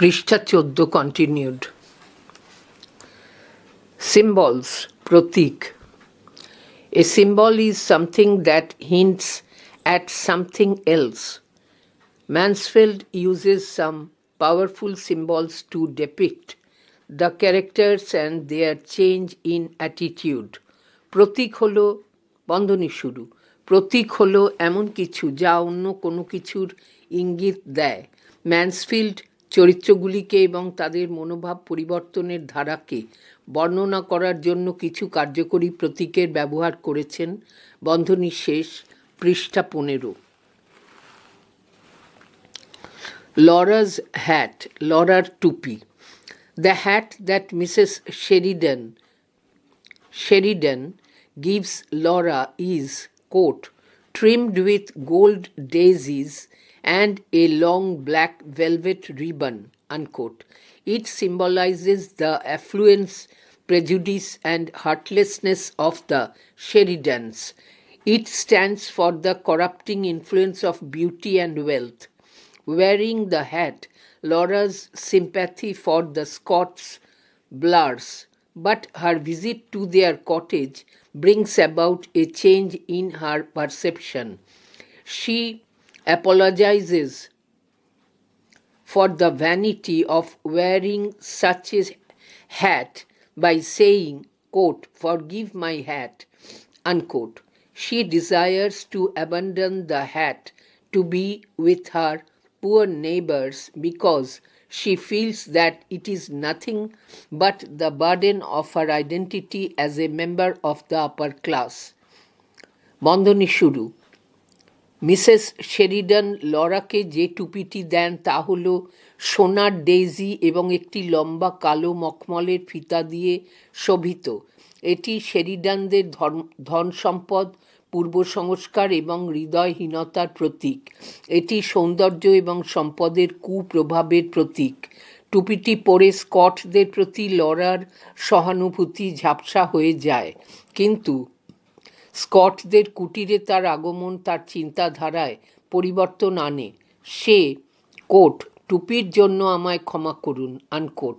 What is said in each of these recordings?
পৃষ্ঠা 14 continued. Symbols, Pratik. A symbol is something that hints at something else. Mansfield uses some powerful symbols to depict the characters and their change in attitude. প্রতীক হলো বন্ধনী শুরু। প্রতীক হলো এমন কিছু যা অন্য কোনো কিছুর ইঙ্গিত দেয়। ম্যানসফিল্ড চরিত্রগুলিকে এবং তাদের মনোভাব পরিবর্তনের ধারাকে বর্ণনা করার জন্য কিছু কার্যকরী প্রতীকের ব্যবহার করেছেন। বন্ধনী শেষ, পৃষ্ঠা 15। লরা's hat, লরার টুপি। The hat that Mrs. Sheridan gives Laura is, quote, trimmed with gold daisies and a long black velvet ribbon, unquote. It symbolizes the affluence, prejudice, and heartlessness of the Sheridans. It stands for the corrupting influence of beauty and wealth. Wearing the hat, Laura's sympathy for the Scots blurs, but her visit to their cottage brings about a change in her perception. She apologizes for the vanity of wearing such a hat by saying, quote, forgive my hat, unquote. She desires to abandon the hat to be with her poor neighbors because she feels that it is nothing but the burden of her identity as a member of the upper class. বন্ধনী শুরু। Mrs Sheridan লরাকে যে টুপিটি দেন তা হল সোনার daisy এবং একটি লম্বা কালো মখমলের ফিতা দিয়ে শোভিত। এটি শেরিডানদের ধন সম্পদ, পূর্ব সংস্কার এবং হৃদয়হীনতার প্রতীক। এটি সৌন্দর্য এবং সম্পদের কুপ্রভাবের প্রতীক। টুপিটি পরে স্কটদের প্রতি লরার সহানুভূতি ঝাপসা হয়ে যায়, কিন্তু স্কটদের কুটিরে তার আগমন তার চিন্তাধারায় পরিবর্তন আনে। সে, কোট, টুপির জন্য আমায় ক্ষমা করুন, আনকোট,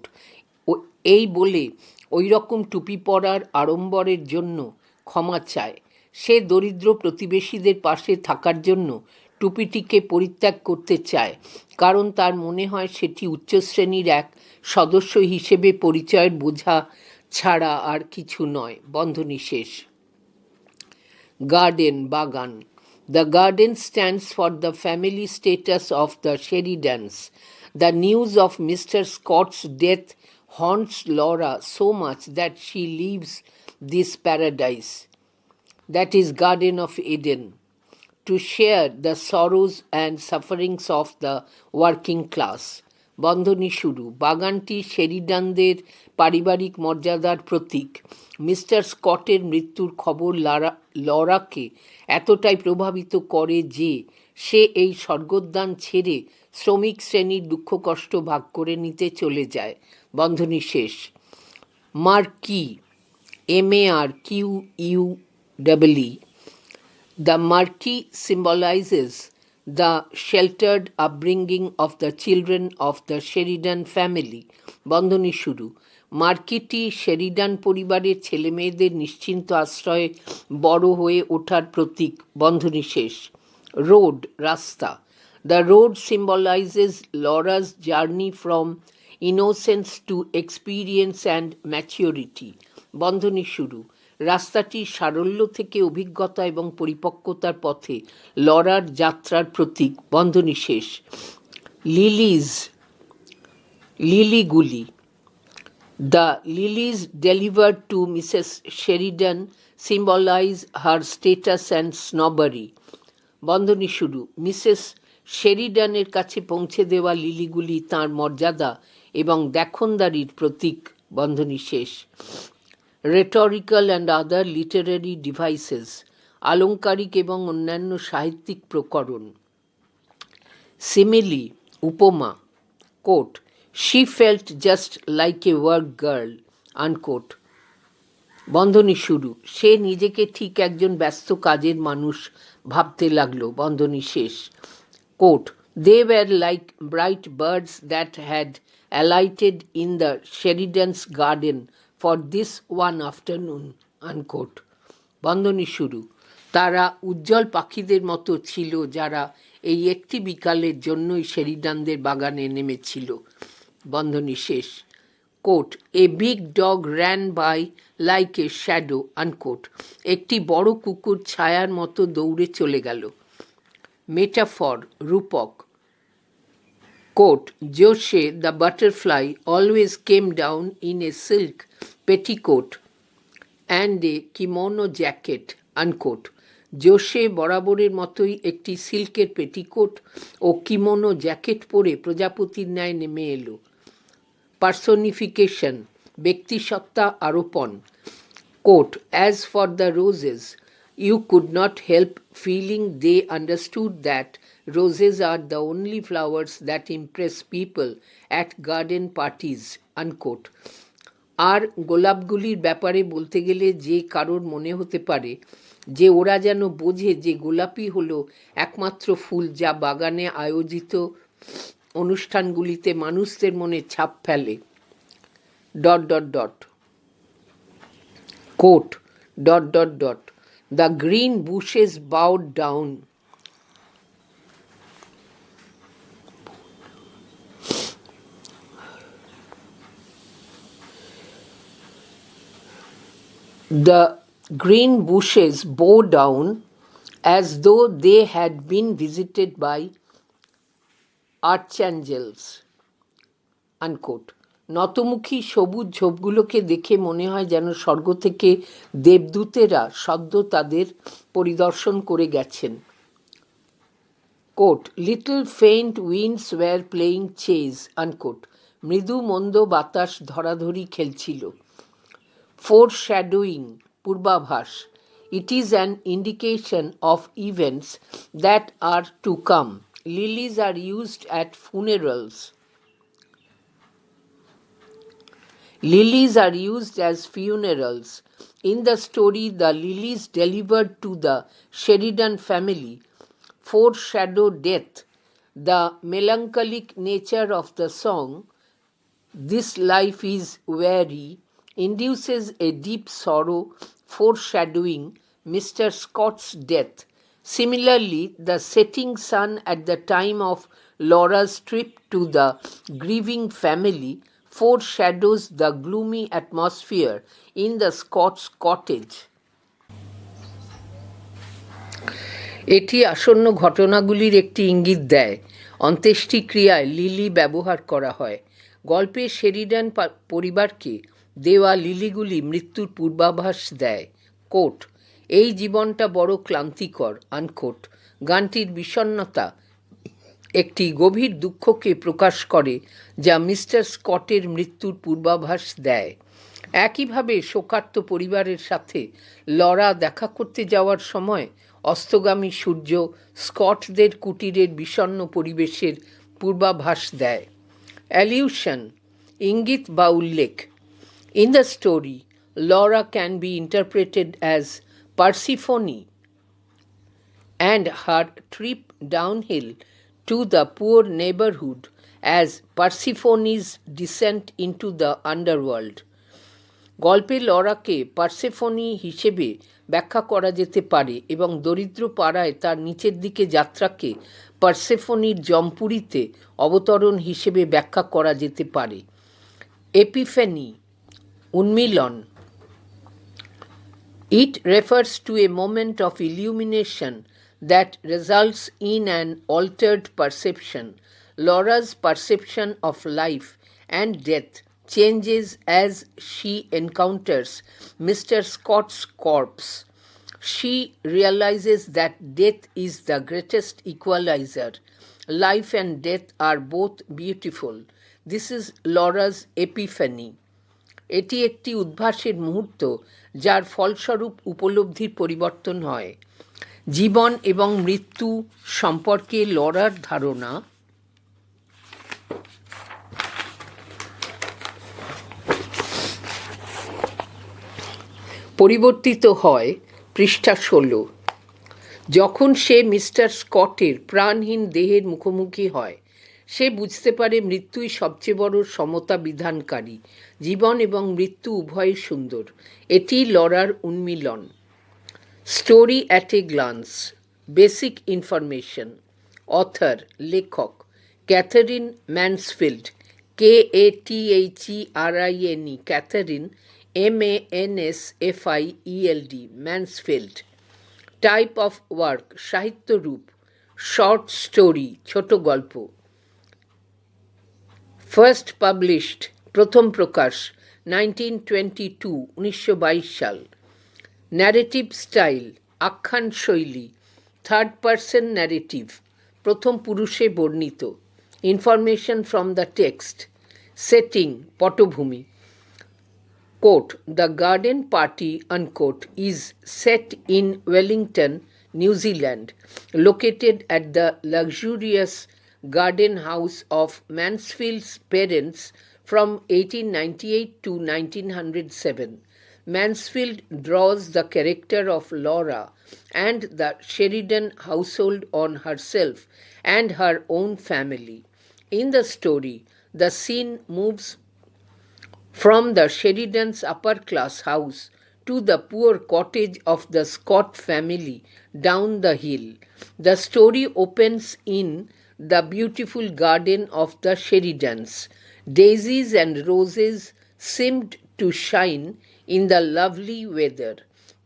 এই বলে ওই রকম টুপি পরার আড়ম্বরের জন্য ক্ষমা চায়। সে দরিদ্র প্রতিবেশীদের পাশে থাকার জন্য টুপিটিকে পরিত্যাগ করতে চায়, কারণ তার মনে হয় সেটি উচ্চশ্রেণীর এক সদস্য হিসেবে পরিচয়ের বোঝা ছাড়া আর কিছু নয়। বন্ধনী শেষ। গার্ডেন, বাগান। The garden stands for the family status of the Sheridans. The news of Mr. Scott's death haunts Laura so much that she leaves this paradise, that is Garden of Eden, to share the sorrows and sufferings of the working class. বন্ধনী শুরু। বাগানটি শেরিডানদের পারিবারিক মর্যাদার প্রতীক। Mister স্কটের মৃত্যুর খবর লরাকে এতটাই প্রভাবিত করে যে সে এই স্বর্গোদ্যান ছেড়ে শ্রমিক শ্রেণীর দুঃখ কষ্ট ভাগ করে নিতে চলে যায়। বন্ধনী শেষ। মার্কি, MARQUE. The marquee symbolizes the sheltered upbringing of the children of the Sheridan family. বন্ধনী শুরু। মার্কিটি শেরিডান পরিবারের ছেলেমেয়েদের নিশ্চিন্ত আশ্রয়ে বড় হয়ে ওঠার প্রতীক। বন্ধনী শেষ। রোড, রাস্তা। The road symbolizes Laura's journey from innocence to experience and maturity. বন্ধনী শুরু। রাস্তাটি সারল্য থেকে অভিজ্ঞতা এবং পরিপক্কতার পথে লরার যাত্রার প্রতীক। বন্ধনী শেষ। লিলিগুলি। The lilies delivered to Mrs. Sheridan symbolize her status and snobbery. বন্ধনী শুরু। মিসেস শেরিডানের কাছে পৌঁছে দেওয়া লিলিগুলি তাঁর মর্যাদা এবং দেখনদারির প্রতীক। বন্ধনী শেষ। Rhetorical and other literary devices, আলংকারিক এবং অন্যান্য সাহিত্যিক প্রকরণ। সিমিলি, উপমা, coat, she felt just like a work girl, unquote. বন্ধনী শুরু। সে নিজেকে ঠিক একজন ব্যস্ত কাজের মানুষ ভাবতে লাগলো। বন্ধনী শেষ। Quote, they were like bright birds that had alighted in the Sheridan's garden for this one afternoon, unquote. বন্ধনী শুরু। তারা উজ্জ্বল পাখিদের মতো ছিল যারা এই একটি বিকালের জন্যই শেরিডানদের বাগানে নেমেছিল। বন্ধনী শেষ। Quote, a big dog ran by like a shadow, unquote. একটি বড় কুকুর ছায়ার মতো দৌড়ে চলে গেল। মেটাফর, রূপক। Quote, Joshe the butterfly always came down in a silk petticoat and a kimono jacket, unquote. জোশে বরাবরের মতোই একটি সিল্কের পেটিকোট ও কিমোনো জ্যাকেট পরে প্রজাপতির ন্যায় নেমে এলো। পার্সোনিফিকেশন, ব্যক্তিসত্তা আরোপণ। Quote, as for the roses, you could not help feeling they understood that roses are the only flowers that impress people at garden parties, unquote. আর গোলাপগুলির ব্যাপারে বলতে গেলে যে কারোর মনে হতে পারে যে ওরা যেন বোঝে যে গোলাপই হলো একমাত্র ফুল যা বাগানে আয়োজিত অনুষ্ঠানগুলিতে মানুষদের মনে ছাপ ফেলে। Dot dot dot. Quote, dot dot dot. The green bushes bowed down. The green bushes bowed down as though they had been visited by archangels, unquote. নতমুখী সবুজ ঝোপগুলোকে দেখে মনে হয় যেন স্বর্গ থেকে দেবদূতেরা সদ্য তাদের পরিদর্শন করে গেছেন। Quote, little faint winds were playing chase, unquote. মৃদু মন্দ বাতাস ধরাধরি খেলছিল। ফোর শ্যাডোয়িং, পূর্বাভাস। It is an indication of events that are to come. Lilies are used at funerals. Lilies are used as funerals. In the story, the lilies delivered to the Sheridan family foreshadow death. The melancholic nature of the song, "This life is weary," induces a deep sorrow, foreshadowing Mr. Scott's death. Similarly, the setting sun at the time of Laura's trip to the grieving family foreshadows the gloomy atmosphere in the Scott's cottage. এটি আসন্ন ঘটনাগুলির একটি ইঙ্গিত দেয়। অন্ত্যেষ্টিক্রিয়ায় lily ব্যবহার করা হয়। গল্পে Sheridan পরিবারকে দেওয়া লিলিগুলি মৃত্যুর পূর্বাভাস দেয়। কোট, এই জীবনটা বড় ক্লান্তিকর, আনকোট। গানটির বিষণ্ণতা একটি গভীর দুঃখকে প্রকাশ করে যা মিস্টার স্কটের মৃত্যুর পূর্বাভাস দেয়। একইভাবে শোকার্ত পরিবারের সাথে লরা দেখা করতে যাওয়ার সময় অস্তগামী সূর্য স্কটদের কুটিরের বিষণ্ণ পরিবেশের পূর্বাভাস দেয়। অ্যালিউশন, ইঙ্গিত বা উল্লেখ। In the story, Laura can be interpreted as Persephone and her trip downhill to the poor neighborhood as Persephone's descent into the underworld. গল্পে লরাকে পার্সেফোনি হিসেবে ব্যাখ্যা করা যেতে পারে এবং দরিদ্র পাড়ায় তার নিচের দিকে যাত্রাকে পার্সেফোনির জমপুরিতে অবতরণ হিসেবে ব্যাখ্যা করা যেতে পারে। Epiphany, উন্মিলন। It refers to a moment of illumination that results in an altered perception. Laura's perception of life and death changes as she encounters Mr. Scott's corpse. She realizes that death is the greatest equalizer. Life and death are both beautiful. This is Laura's epiphany. এটি একটি উদ্ভাসের মুহূর্ত যার ফলস্বরূপ উপলব্ধির পরিবর্তন হয়। জীবন এবং মৃত্যু সম্পর্কে লরার ধারণা পরিবর্তিত হয়। পৃষ্ঠা 16। যখন সে মিস্টার স্কটের প্রাণহীন দেহের মুখোমুখি হয়, সে বুঝতে পারে মৃত্যুই সবচেয়ে বড় সমতা বিধানকারী। জীবন এবং মৃত্যু উভয়ই সুন্দর। এটি লরার উন্মিলন। Story at a glance. Basic information. Author, লেখক Katherine Mansfield, KATHERINE, Katherine, MANSFIELD, Mansfield. Type of work, সাহিত্য রূপ, শর্ট স্টোরি, ছোট গল্প। ফার্স্ট পাবলিশড, প্রথম প্রকাশ 1922, 1922 সাল। ন্যারেটিভ স্টাইল, আখ্যান শৈলী, থার্ড পারসন ন্যারেটিভ, প্রথম পুরুষে বর্ণিত। Information from the text. Setting, পটভূমি। Quote, "The garden party," unquote, is set in Wellington, New Zealand, located at the luxurious garden house of Mansfield's parents from 1898 to 1907. Mansfield draws the character of Laura and the Sheridan household on herself and her own family. In the story, the scene moves from the Sheridan's upper-class house to the poor cottage of the Scott family down the hill. The story opens in the beautiful garden of the Sheridans. Daisies and roses seemed to shine in the lovely weather.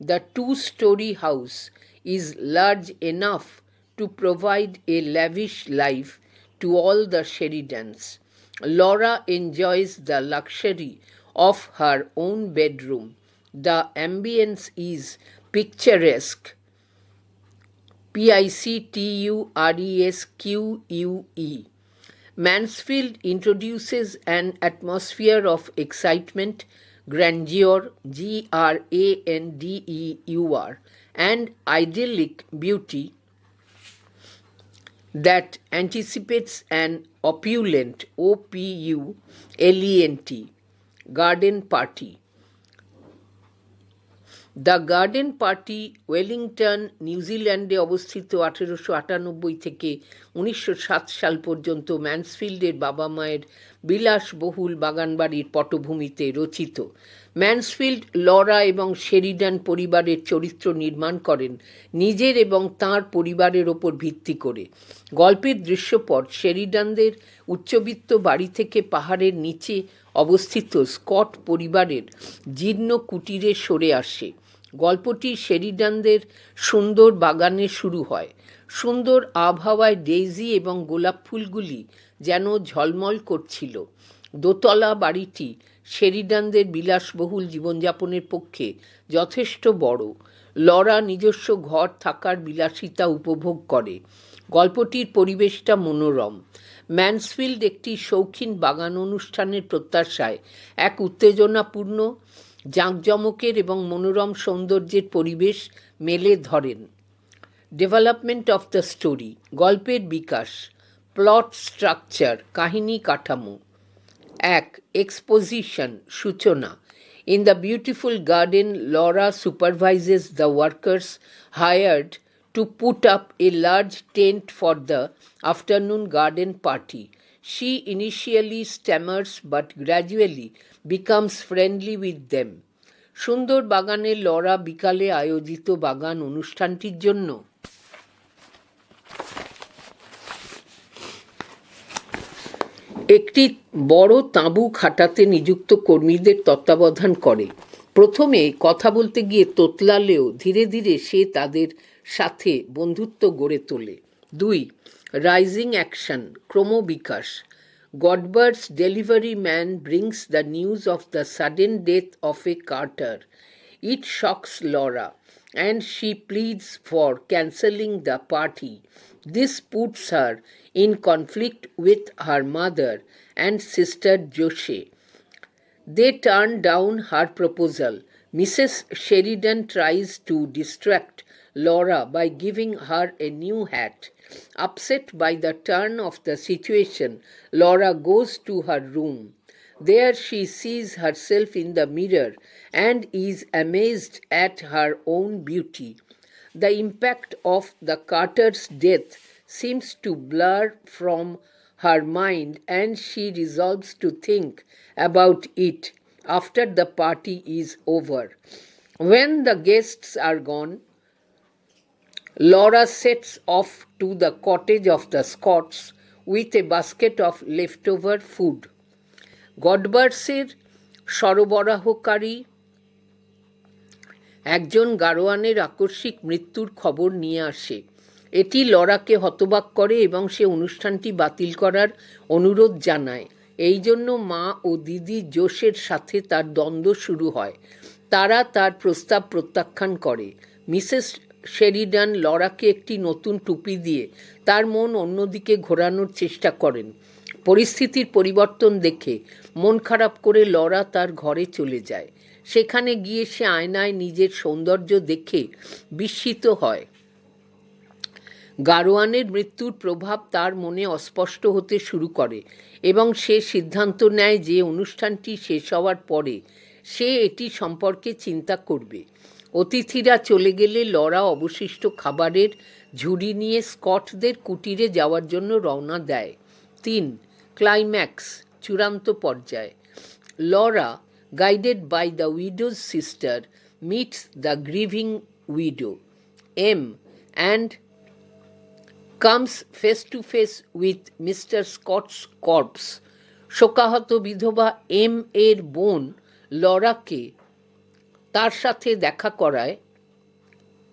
The two-story house is large enough to provide a lavish life to all the Sheridans. Laura enjoys the luxury of her own bedroom. The ambience is picturesque. PICTURESQUE. Mansfield introduces an atmosphere of excitement, grandeur, GRANDEUR, and idyllic beauty that anticipates an opulent OPULENT garden party. The garden party Wellington, নিউজিল্যান্ডে অবস্থিত 1898 থেকে 1907 সাল পর্যন্ত ম্যানসফিল্ডের বাবা মায়ের বিলাসবহুল বাগানবাড়ির পটভূমিতে রচিত। ম্যানসফিল্ড লরা এবং শেরিডান পরিবারের চরিত্র নির্মাণ করেন নিজের এবং তাঁর পরিবারের ওপর ভিত্তি করে। গল্পের দৃশ্যপট শেরিডানদের উচ্চবিত্ত বাড়ি থেকে পাহাড়ের নিচে অবস্থিত স্কট পরিবারের জীর্ণ কুটিরে সরে আসে। গল্পটি শেরিডানদের সুন্দর বাগানে শুরু হয়। সুন্দর আবহাওয়ায় ডেইজি এবং গোলাপ ফুলগুলি যেন ঝলমল করছিল। দোতলা বাড়িটি শেরিডানদের বিলাসবহুল জীবনযাপনের পক্ষে যথেষ্ট বড়। লরা নিজস্ব ঘর থাকার বিলাসিতা উপভোগ করে। গল্পটির পরিবেশটা মনোরম। ম্যানসফিল্ড একটি শৌখিন বাগান অনুষ্ঠানের প্রত্যাশায় এক উত্তেজনাপূর্ণ, জাঁকজমকের এবং মনোরম সৌন্দর্যের পরিবেশ মেলে ধরেন। ডেভেলপমেন্ট অফ দ্য স্টোরি, গল্পের বিকাশ। প্লট স্ট্রাকচার, কাহিনী কাঠামো। 1. এক্সপোজিশন, সূচনা। In the beautiful garden, Laura supervises the workers hired to put up a large tent for the afternoon garden party. She initially stammers but gradually becomes friendly with them. সুন্দর বাগানে Laura বিকালে আয়োজিত বাগান অনুষ্ঠানটির জন্য একটি বড় তাঁবু খাটাতে নিযুক্ত কর্মীদের তত্ত্বাবধান করে। প্রথমে কথা বলতে গিয়ে তোতলালেও ধীরে ধীরে সে তাদের সাথে বন্ধুত্ব গড়ে তোলে। 2. রাইজিং অ্যাকশন, ক্রমবিকাশ। Godber's delivery man brings the news of the sudden death of a carter. It shocks Laura, and she pleads for cancelling the party. This puts her in conflict with her mother and sister Josie. They turn down her proposal. Mrs. Sheridan tries to distract Laura by giving her a new hat. Upset by the turn of the situation, Laura goes to her room. There she sees herself in the mirror and is amazed at her own beauty. The impact of the carter's death seems to blur from her mind and she resolves to think about it after the party is over. When the guests are gone, Laura sets off to the cottage of the Scotts with a basket of leftover food. গডবার্সের সরবরাহকারী একজন গারোয়ানের আকস্মিক মৃত্যুর খবর নিয়ে আসে। এটি লরাকে হতবাক করে এবং সে অনুষ্ঠানটি বাতিল করার অনুরোধ জানায়। এই জন্য মা ও দিদি জোশের সাথে তার দ্বন্দ্ব শুরু হয়। তারা তার প্রস্তাব প্রত্যাখ্যান করে। মিসেস শেরিডান লরাকে একটি নতুন টুপি দিয়ে তার মন অন্যদিকে ঘোরানোর চেষ্টা করেন। পরিস্থিতির পরিবর্তন দেখে মন খারাপ করে লরা তার ঘরে চলে যায়। সেখানে গিয়ে সে আয়নায় নিজের সৌন্দর্য দেখে বিস্মিত হয়। গারোয়ানের মৃত্যুর প্রভাব তার মনে অস্পষ্ট হতে শুরু করে এবং সে সিদ্ধান্ত নেয় যে অনুষ্ঠানটি শেষ হওয়ার পরে সে এটি সম্পর্কে চিন্তা করবে। অতিথিরা চলে গেলে লরা অবশিষ্ট খাবারের ঝুড়ি নিয়ে স্কটদের কুটিরে যাওয়ার জন্য রওনা দেয়। 3. ক্লাইম্যাক্স, চূড়ান্ত পর্যায়। Laura, guided by the widow's sister, meets the grieving widow, M, and comes face to face with Mr. Scott's corpse. শোকাহত বিধবা এম এর বোন লরাকে তার সাথে দেখা করায়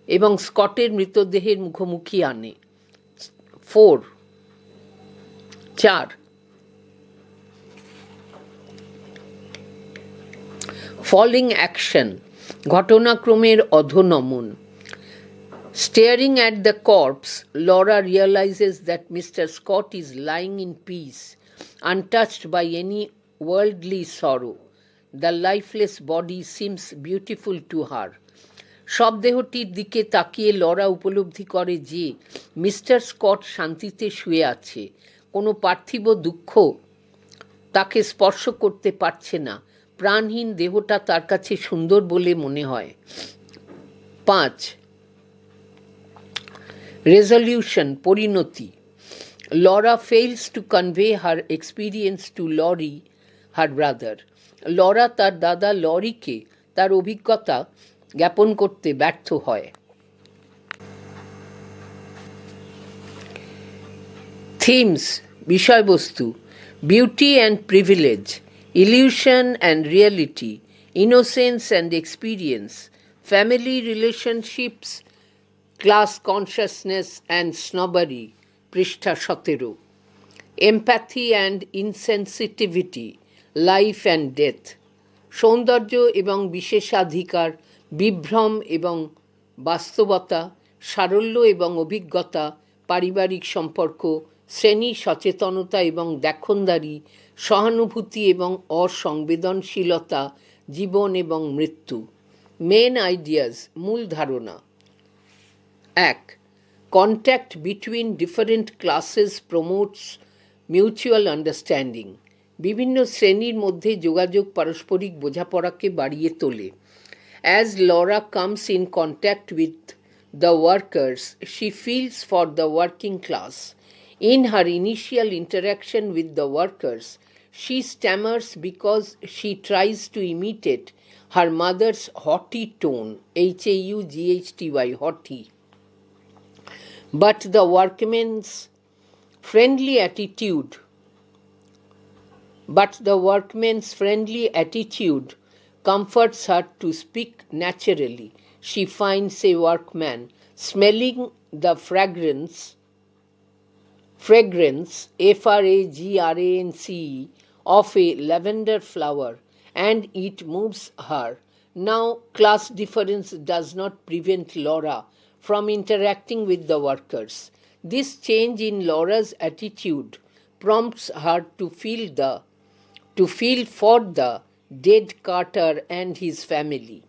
এবং স্কটের মৃতদেহের মুখোমুখি আনে। 4. ফলিং অ্যাকশন, ঘটনাক্রমের অধোনমন। Staring at the corpse, Laura realizes that Mr. Scott is lying in peace, untouched by any worldly sorrow. The lifeless body seems beautiful to her. শবদেহটির দিকে তাকিয়ে লরা উপলব্ধি করে যে মিস্টার স্কট শান্তিতে শুয়ে আছে। কোনো পার্থিব দুঃখ তাকে স্পর্শ করতে পারছে না। প্রাণহীন দেহটা তার কাছে সুন্দর বলে মনে হয়। 5. রেজলিউশন, পরিণতি। Laura fails to convey her experience to Lorrie, her brother. Laura তার দাদা লরিকে তার অভিজ্ঞতা জ্ঞাপন করতে ব্যর্থ হয়। থিমস, বিষয়বস্তু। Beauty and privilege, illusion and reality, innocence and experience, family relationships, class consciousness and snobbery, পৃষ্ঠা 17. empathy and insensitivity, life and death, সৌন্দর্য এবং বিশেষাধিকার, বিভ্রম এবং বাস্তবতা, সারল্য এবং অভিজ্ঞতা, পারিবারিক সম্পর্ক, শ্রেণী সচেতনতা এবং দেখনদারি, সহানুভূতি এবং অসংবেদনশীলতা, জীবন এবং মৃত্যু। মেন আইডিয়াস, মূল ধারণা। 1. Contact between different classes promotes mutual understanding. বিভিন্ন শ্রেণীর মধ্যে যোগাযোগ পারস্পরিক বোঝাপড়াকে বাড়িয়ে তোলে। As Laura comes in contact with the workers, she feels for the working class. In her initial interaction with the workers, she stammers because she tries to imitate her mother's haughty tone, H-A-U-G-H-T-Y, haughty. But the workmen's friendly attitude comforts her to speak naturally. She finds a workman smelling the fragrance, F-R-A-G-R-A-N-C-E, of a lavender flower, and it moves her. Now, class difference does not prevent Laura from interacting with the workers. This change in Laura's attitude prompts her to feel for the dead Carter and his family.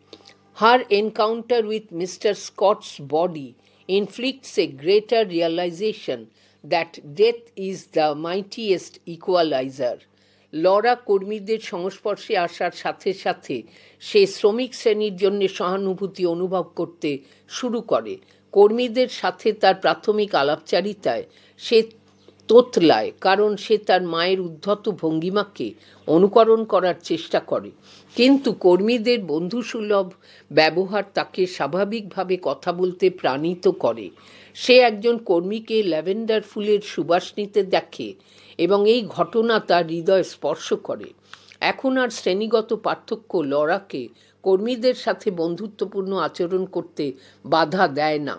Her encounter with Mr. Scott's body inflicts a greater realization that death is the mightiest equalizer. Laura কর্মীদের সংস্পর্শে আসার সাথে সাথে সে শ্রমিক শ্রেণীর জন্য সহানুভূতি অনুভব করতে শুরু করে। কর্মীদের সাথে তার প্রাথমিক আলাপচারিতায় সে তোতলায়, কারণ সে তার মায়ের উদ্ধত ভঙ্গিমাকে অনুকরণ করার চেষ্টা করে, কিন্তু কর্মীদের বন্ধুসুলভ ব্যবহার তাকে স্বাভাবিকভাবে কথা বলতে প্রাণিত করে। সে একজন কর্মীকে ল্যাভেন্ডার ফুলের সুবাস নিতে দেখে এবং এই ঘটনা তার হৃদয় স্পর্শ করে। এখন আর শ্রেণীগত পার্থক্য লরাকে কর্মীদের সাথে বন্ধুত্বপূর্ণ আচরণ করতে বাধা দেয় না।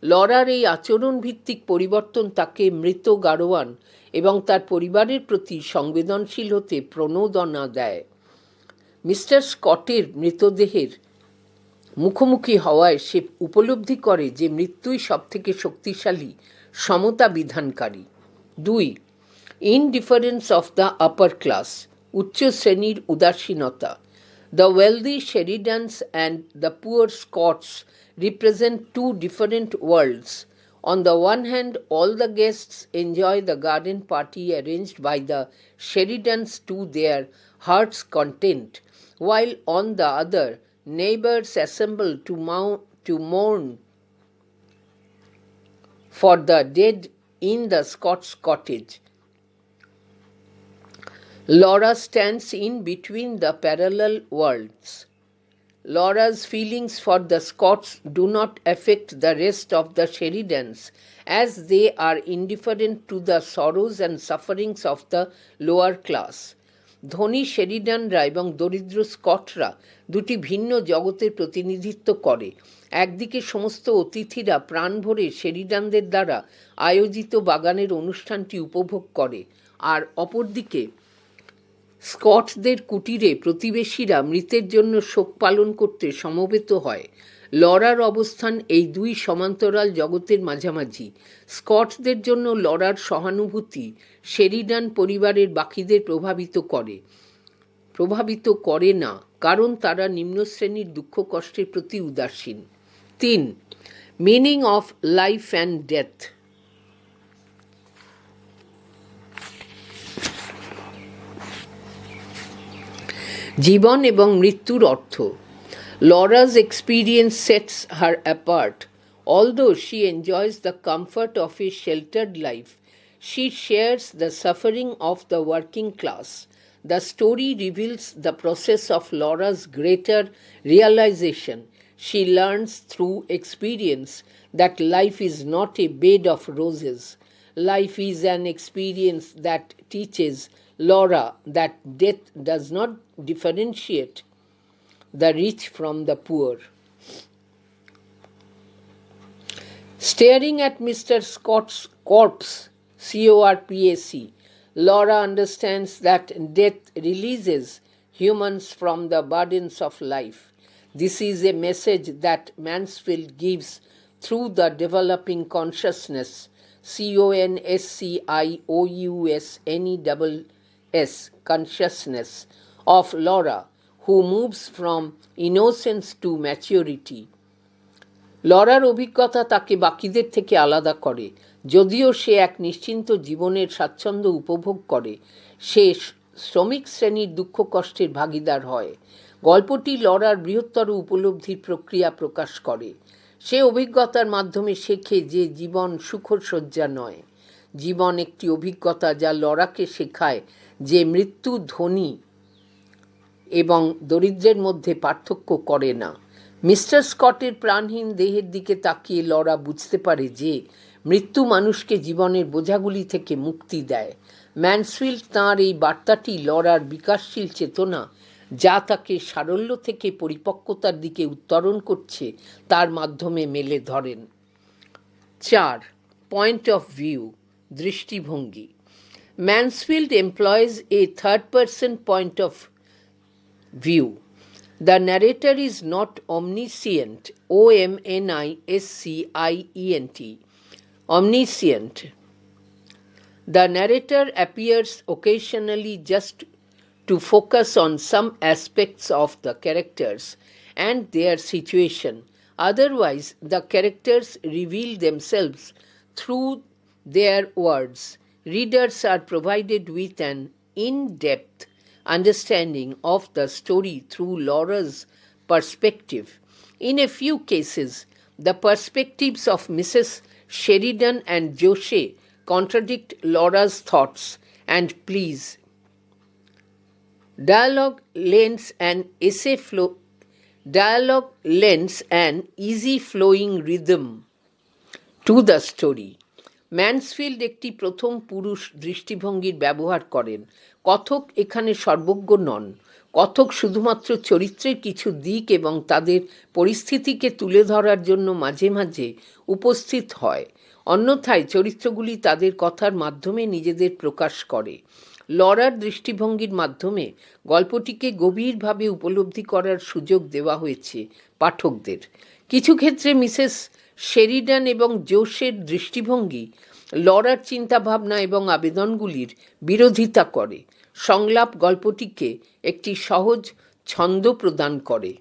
লরার এই আচরণ ভিত্তিক পরিবর্তন তাকে মৃত গাড়োয়ান এবং তার পরিবারের প্রতি সংবেদনশীল হতে প্রণোদনা দেয়। মিস্টার স্কটের মৃতদেহের মুখোমুখি হওয়ায় সে উপলব্ধি করে যে মৃত্যুই সবথেকে শক্তিশালী সমতা বিধানকারী। 2. Indifference of the upper class, উচ্চ শ্রেণীর উদাসীনতা। The wealthy Sheridans and the poor Scots represent two different worlds. On the one hand, all the guests enjoy the garden party arranged by the Sheridans to their heart's content, while on the other, neighbors assemble to mourn for the dead in the Scots cottage. Laura stands in between the parallel worlds. Laura's feelings for the Scots do not affect the rest of the Sheridans, as they are indifferent to the sorrows and sufferings of the lower class. ধনী শেরিডানরা এবং দরিদ্র স্কটরা দুটি ভিন্ন জগতের প্রতিনিধিত্ব করে। একদিকে সমস্ত অতিথিরা প্রাণ ভরে শেরিডানদের দ্বারা আয়োজিত বাগানের অনুষ্ঠানটি উপভোগ করে, আর অপরদিকে স্কটদের কুটিরে প্রতিবেশীরা মৃতের জন্য শোক পালন করতে সমবেত হয়। লরার অবস্থান এই দুই সমান্তরাল জগতের মাঝামাঝি। স্কটদের জন্য লরার সহানুভূতি শেরিডান পরিবারের বাকিদের প্রভাবিত করে না, কারণ তারা নিম্ন শ্রেণীর দুঃখ কষ্টের প্রতি উদাসীন। 3. Meaning of life and death. জীবন এবং মৃত্যুর অর্থ। Laura's experience sets her apart. Although she enjoys the comfort of a sheltered life, she shares the suffering of the working class. The story reveals the process of Laura's greater realization. She learns through experience that life is not a bed of roses. Life is an experience that teaches Laura that death does not differentiate the rich from the poor. Staring at Mr. Scott's corpse, CORPAC, Laura understands that death releases humans from the burdens of life. This is a message that Mansfield gives through the developing consciousness, CONSCIOUSNESS, consciousness of Laura, who moves from innocence to maturity. Lawler অভিজ্ঞতা তাকে বাকিদের থেকে আলাদা করে। যদিও সে এক নিশ্চিন্ত জীবনের স্বাচ্ছন্দ্য উপভোগ করে, সে শ্রমিক শ্রেণীর দুঃখ কষ্টের ভাগিদার হয়। গল্পটি লরার বৃহত্তর উপলব্ধির প্রক্রিয়া প্রকাশ করে। সে অভিজ্ঞতার মাধ্যমে শেখে যে জীবন সুখসজ্জা নয়। জীবন একটি অভিজ্ঞতা যা লরাকে শেখায় যে মৃত্যু ধনী এবং দরিদ্রের মধ্যে পার্থক্য করে না। মিস্টার স্কটের প্রাণহীন দেহের দিকে তাকিয়ে লরা বুঝতে পারে যে মৃত্যু মানুষকে জীবনের বোঝাগুলি থেকে মুক্তি দেয়। ম্যানসফিল্ড তাঁর এই বার্তাটি লরার বিকাশশীল চেতনা, যা তাকে সারল্য থেকে পরিপক্কতার দিকে উত্তরণ করছে, তার মাধ্যমে মেলে ধরেন। 4. পয়েন্ট অফ ভিউ, দৃষ্টিভঙ্গি। Mansfield employs a third-person point of view. The narrator is not omniscient, omniscient, omniscient. The narrator appears occasionally just to focus on some aspects of the characters and their situation. Otherwise, the characters reveal themselves through their words. Readers are provided with an in-depth understanding of the story through Laura's perspective. In a few cases, the perspectives of Mrs. Sheridan and Joche contradict Laura's thoughts and pleas. Dialogue lends an easy flowing rhythm to the story. Mansfield একটি প্রথম পুরুষ দৃষ্টিভঙ্গির ব্যবহার করেন। কথক এখানে সর্বজ্ঞ নন। কথক শুধুমাত্র চরিত্রের কিছু দিক এবং তাদের পরিস্থিতিকে তুলে ধরার জন্য মাঝে মাঝে উপস্থিত হয়, অন্যথায় চরিত্রগুলি তাদের কথার মাধ্যমে নিজেদের প্রকাশ করে। লরার দৃষ্টিভঙ্গির মাধ্যমে গল্পটিকে গভীরভাবে উপলব্ধি করার সুযোগ দেওয়া হয়েছে পাঠকদের। কিছু ক্ষেত্রে মিসেস শেরিডান এবং জোশের দৃষ্টিভঙ্গি লরার চিন্তাভাবনা এবং আবেদনগুলির বিরোধিতা করে। সংলাপ গল্পটিকে একটি সহজ ছন্দ প্রদান করে।